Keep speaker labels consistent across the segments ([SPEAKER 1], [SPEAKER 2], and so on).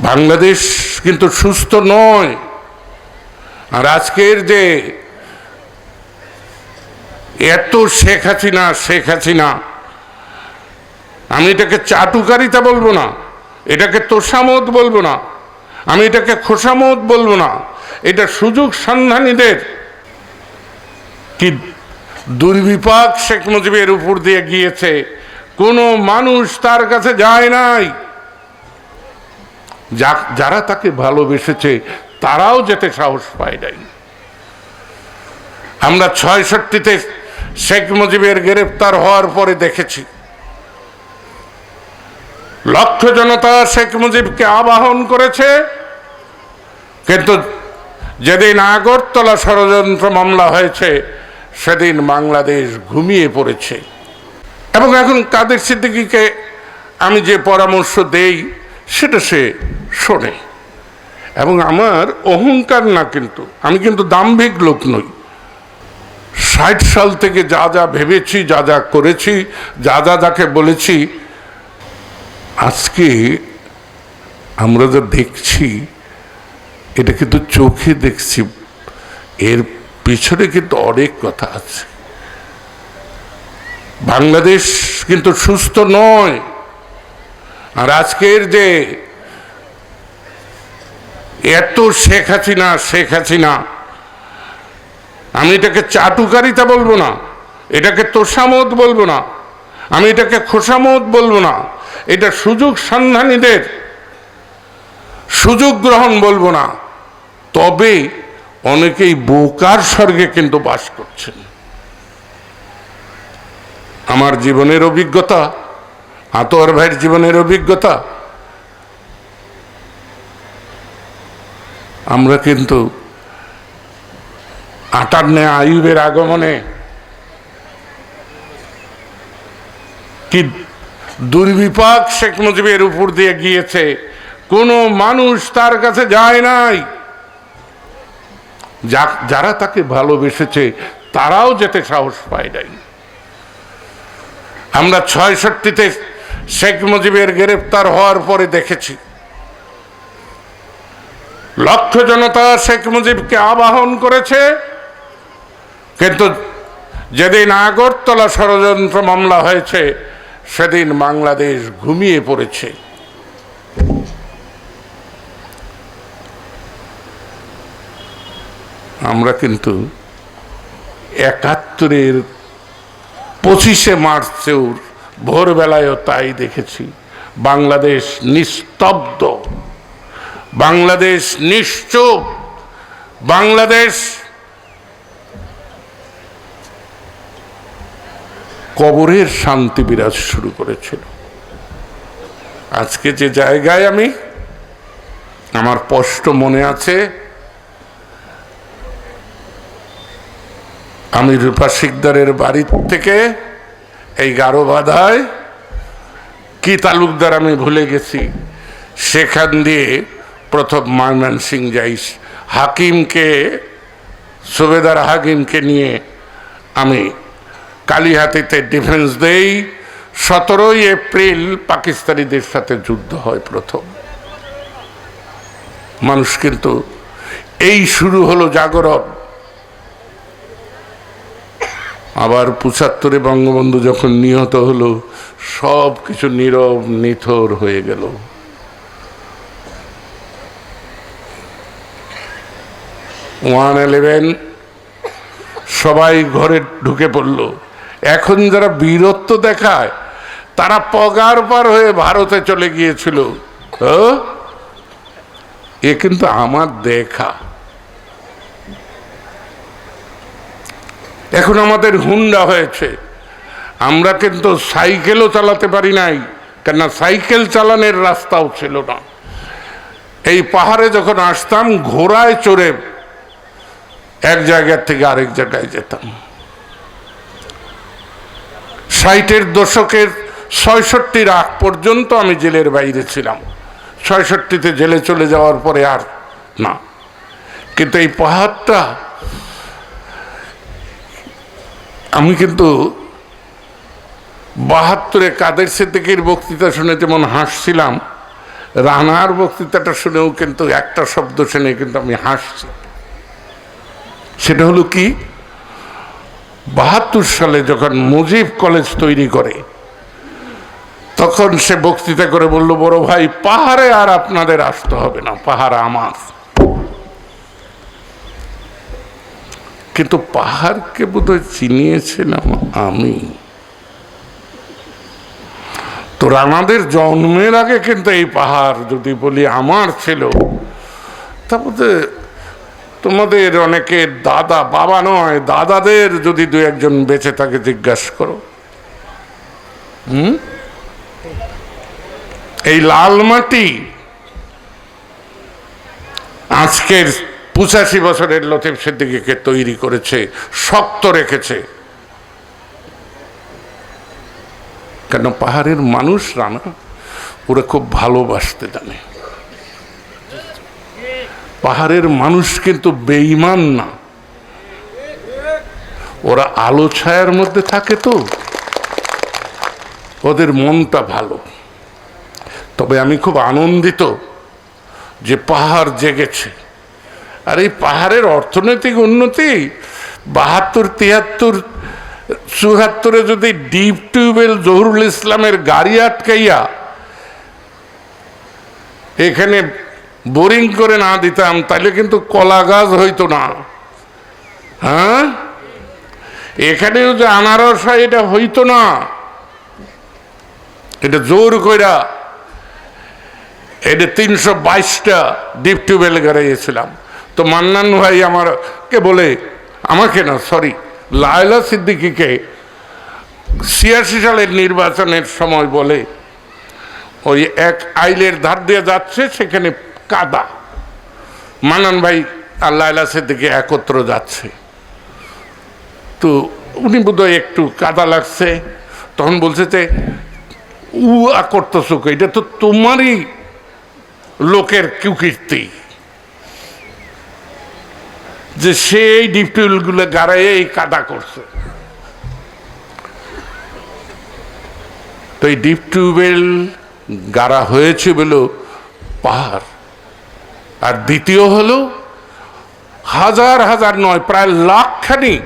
[SPEAKER 1] বাংলাদেশ কিন্তু সুস্থ নয়। আর আজকের যে এত শেখ হাসিনা, আমি এটাকে চাটুকারিতা বলবো না, এটাকে তোষামোদ বলবো না, আমি এটাকে খোসামোদ বলবো না, এটা সুযোগ সন্ধানীদের কি দুর্বিপাক শেখ মুজিবের উপর দিয়ে গিয়েছে। কোনো মানুষ তার কাছে যায় নাই। যারা তাকে ভালোবেসেছে তারাও যেতে সাহস পায় নাই। আমরা ৬৬-তে শেখ মুজিবের গ্রেফতার হওয়ার পরে দেখেছি লক্ষ জনতা শেখ মুজিবকে আবাহন করেছে, কিন্তু যেদিন আগরতলা ষড়যন্ত্র মামলা হয়েছে সেদিন বাংলাদেশ ঘুমিয়ে পড়েছে। এবং এখন কাদের সিদ্দিকীকে আমি যে পরামর্শ দেই সেটা সে শোনে। এবং আমার অহংকার না, কিন্তু আমি কিন্তু দাম্ভিক লোক নই। ৬০ সাল থেকে যা যা ভেবেছি, যা যা করেছি, যা যাকে বলেছি, আজকে আমরা যা দেখছি এটা কিন্তু চোখে দেখছি, এর পিছনে কিন্তু অনেক কথা আছে। বাংলাদেশ কিন্তু সুস্থ নয়। আর আজকের যে এত শেখ হাসিনা, আমি এটাকে চাটুকারিতা বলবো না, এটাকে তোষামোদ বলবো না, আমি এটাকে খোসামোদ বলবো না, এটা সুযোগ সন্ধানীদের সুযোগ গ্রহণ বলবো না। তবে অনেকেই বোকার স্বর্গে কিন্তু বাস করছেন। আমার জীবনের অভিজ্ঞতা, আতোয়ার ভাইয়ের জীবনের অভিজ্ঞতা, আমরা কিন্তু 58 আইয়ুবের আগমনে কি দুর্বিপাক শেখ মুজিবের উপর দিয়ে গিয়েছে। কোনো মানুষ তার কাছে যায় নাই। যারা তাকে ভালোবেসেছে তারাও যেতে সাহস পায় নাই। আমরা ৬৬-তে শেখ মুজিবের গ্রেফতার হওয়ার পরে দেখেছি লক্ষ জনতা শেখ মুজিবকে আবাহন করেছে, কিন্তু যেদিন আগরতলা ষড়যন্ত্র মামলা হয়েছে সেদিন বাংলাদেশ ঘুমিয়ে পড়েছে। আমরা কিন্তু ৭১-এর ২৫শে মার্চেও ভোরবেলায়ও তাই দেখেছি। বাংলাদেশ নিস্তব্ধ, বাংলাদেশ নিশ্চুপ, বাংলাদেশ কবরের শান্তি বিরাজ শুরু করেছিল। আজকে যে জায়গায় আমার স্পষ্ট মনে আছে, আমি রূপা শিকদারের বাড়ি থেকে এই গারোবাধায় কি তালুকদার আমি ভুলে গেছি, সেখান দিয়ে প্রথম ময়মনসিংহ যাই, হাকিমকে, সুবেদার হাকিমকে নিয়ে আমি কালিহাতিতে ডিফেন্স দেই। ১৭ই এপ্রিল পাকিস্তানিদের সাথে যুদ্ধ হয় প্রথম। মানুষ কিন্তু এই শুরু হলো জাগরণ। আবার ৭৫-এ বঙ্গবন্ধু যখন নিহত হলো সব কিছু নীরব নিথর হয়ে গেল। 1/11 সবাই ঘরে ঢুকে পড়ল। এখন যারা বীরত্ব দেখায় তারা পগার পার হয়ে ভারতে চলে গিয়েছিল। এ কিন্তু আমার দেখা। এখন আমাদের হুন্ডা হয়েছে, আমরা কিন্তু সাইকেলও চালাতে পারি নাই, কেননা সাইকেল চালানোর রাস্তাও ছিল না। এই পাহাড়ে যখন আসতাম ঘোড়ায় চড়ে এক জায়গা থেকে আরেক জায়গায় যেতাম। ৬০-এর দশকের ৬৬-র আগ পর্যন্ত আমি জেলের বাইরে ছিলাম। ৬৬-তে জেলে চলে যাওয়ার পরে আর না। কিন্তু এই পাহাড়টা আমি কিন্তু ৭২-এ কাদের সিদ্দিকীর বক্তৃতা শুনে যেমন হাসছিলাম, রানার বক্তৃতাটা শুনেও কিন্তু একটা শব্দ শুনে কিন্তু আমি হাসছি। সেটা হলো কি, ৭২ সালে যখন মুজিব কলেজ তৈরি করে তখন সে বক্তৃতা করে বলল, বড় ভাই পাহাড়ে আর আপনাদের আসতে হবে না, পাহাড় আমার। কিন্তু পাহাড়কে বোধহয় চিনিয়েছিলাম আমি। তো রানাদের জন্মের আগে কিন্তু এই পাহাড় যদি বলি আমার ছিল, তারপরে তোমাদের অনেকের দাদা, বাবা নয় দাদাদের যদি দু একজন বেঁচে থাকে জিজ্ঞাসা করো। এই লাল মাটি আজকের 85 বছরের লতিফ সিদ্দিকীকে তৈরি করেছে, শক্ত রেখেছে। কেন? পাহাড়ের মানুষ রানা ওরা খুব ভালোবাসতে জানে। পাহাড়ের মানুষ কিন্তু বেঈমান না, ওরা আলো ছায়ার মধ্যে থাকে, তো ওদের মনটা ভালো। তবে আমি খুব আনন্দিত যে পাহাড় জেগেছে। আর এই পাহাড়ের অর্থনৈতিক উন্নতি ৭২, ৭৩, ৭৪ যদি ডিপ টিউবওয়েল জহুরুল ইসলামের গাড়ি আটকাইয়া এখানে বোরিং করে না দিতাম, তাহলে কিন্তু কলা গাছ হইতো না। হ্যাঁ, এখানেও যে আনারস হয় এটা হইতো না। এটা জোর কইরা এটা ৩২২টা ডিপ টিউবওয়েল গাড়িয়েছিলাম। তো মান্নান ভাই আমাকে বলে, আমাকে না সরি লায়লা সিদ্দিকীকে ৮৬ সালের নির্বাচনের সময় বলে, ওই এক আইলের ধার দিয়ে যাচ্ছে, সেখানে কাদা, মান্নান ভাই আর লায়লা সিদ্দিকী একত্র যাচ্ছে। তো উনি বোধহয় একটু কাদা লাগছে, তখন বলছে যে করতেছো, এটা তো তোমারই লোকের কুকীর্তি যে সেই ডিপ টিউবওয়েলগুলো গাড়ায় এই কাদা করছে। তো এই ডিপ টিউবওয়েল গাড়া হয়েছে বলে পাহাড়। আর দ্বিতীয় হলো হাজার হাজার নয়, প্রায় লাখখানিক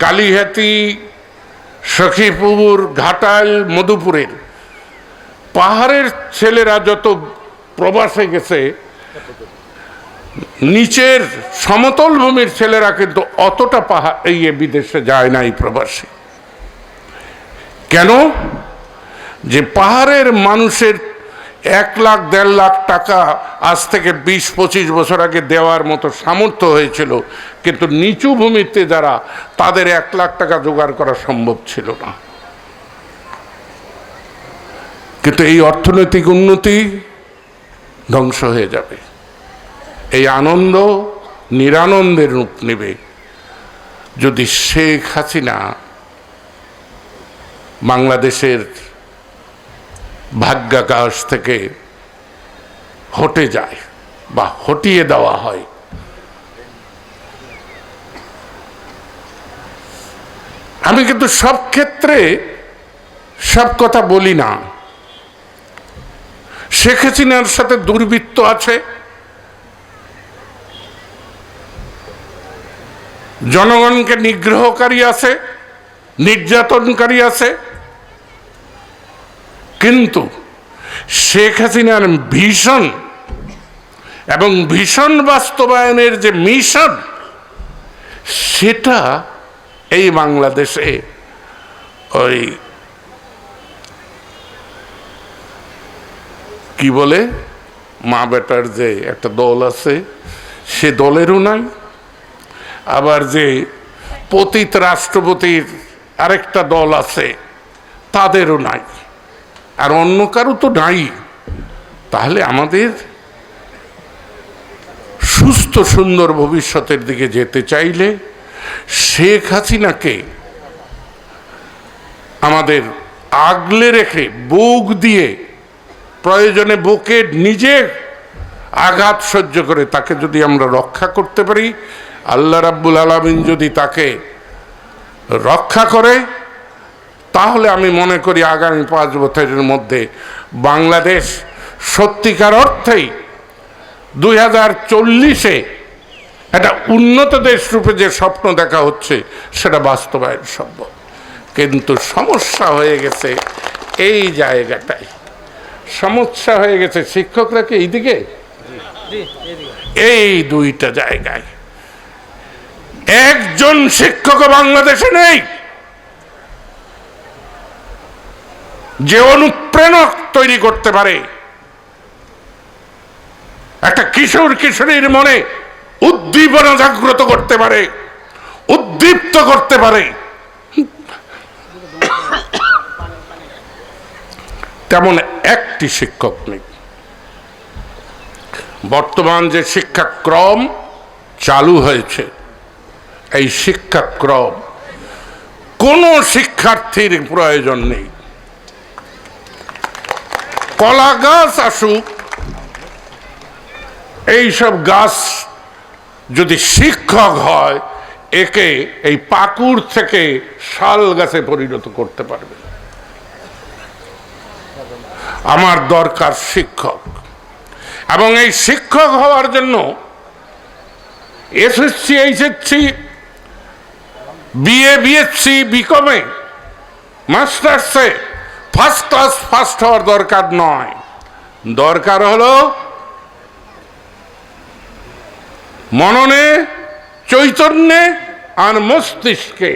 [SPEAKER 1] কালীহাতি, সখীপুর, ঘাটাল, মধুপুরের পাহাড়ের ছেলেরা যত প্রবাসে গেছে, নিচের সমতল ভূমির ছেলেরা কিন্তু অতটা পাহাড় এই বিদেশে যায় না, এই প্রবাসী। কেন? যে পাহাড়ের মানুষের ১ লাখ ১.৫ লাখ টাকা আজ থেকে ২০-২৫ বছর আগে দেওয়ার মতো সামর্থ্য হয়েছিল, কিন্তু নিচু ভূমিতে যারা, তাদের ১ লাখ টাকা জোগাড় করা সম্ভব ছিল না। কিন্তু এই অর্থনৈতিক উন্নতি ধ্বংস হয়ে যাবে। এই আনন্দ নিরানন্দের রূপ নেবে যদি শেখ হাসিনা বাংলাদেশের ভাগ্যাকাশ থেকে হটে যায় বা হটিয়ে দেওয়া হয়। আমি কিন্তু সব ক্ষেত্রে সব কথা বলি না। শেখ হাসিনার সাথে দুর্বৃত্ত আছে, জনগণকে নিগ্রহকারী আছে, নির্যাতনকারী আছে, কিন্তু শেখ হাসিনার ভীষণ এবং ভীষণ বাস্তবায়নের যে মিশন, সেটা এই বাংলাদেশে ওই কি বলে মা বেটার যে একটা দল আছে, সে দলেরও নাই। আবার যে পতিত রাষ্ট্রপতির আরেকটা দল আছে, তাদেরও নাই। আর অন্য কারো তো নাই। তাহলে আমাদের সুস্থ সুন্দর ভবিষ্যতের দিকে যেতে চাইলে শেখ হাসিনাকে আমাদের আগলে রেখে, বুক দিয়ে, প্রয়োজনে বুকে নিজে আঘাত সহ্য করে তাকে যদি আমরা রক্ষা করতে পারি, আল্লাহ রাব্বুল আলামিন যদি তাকে রক্ষা করে, তাহলে আমি মনে করি আগামী 5 বছরের মধ্যে বাংলাদেশ সত্যিকার অর্থেই 2040-এ একটা উন্নত দেশ রূপে যে স্বপ্ন দেখা হচ্ছে সেটা বাস্তবায়ন সম্ভব। কিন্তু সমস্যা হয়ে গেছে এই জায়গাটায়, সমস্যা হয়ে গেছে শিক্ষকরা কি এইদিকে, এই দুইটা জায়গায় একজন শিক্ষক বাংলাদেশে নেই যে অনুপ্রেরণা তৈরি করতে পারে, একটা কিশোর কিশোরীর মনে উদ্দীপনা জাগ্রত করতে পারে, উদ্দীপ্ত করতে পারে। তেমন একটি শিক্ষক নেই। বর্তমান যে শিক্ষাক্রম চালু হয়েছে, এই শিক্ষাক্রম কোনো শিক্ষার্থীর প্রয়োজন নেই। কলা গাছ আসুক, এইসব গাছ যদি শিক্ষক হয় একে এই পাকুড় থেকে শাল গাছে পরিণত করতে পারবে। আমার দরকার শিক্ষক, এবং এই শিক্ষক হওয়ার জন্য এসএসসি, এইচএসসি, বিএ, বিএসসি, বিকমে, মাস্টার্সে ফার্স্ট ক্লাস ফার্স্ট হওয়ার দরকার নয়। দরকার হলো মননে, চৈতন্যে আর মস্তিষ্কে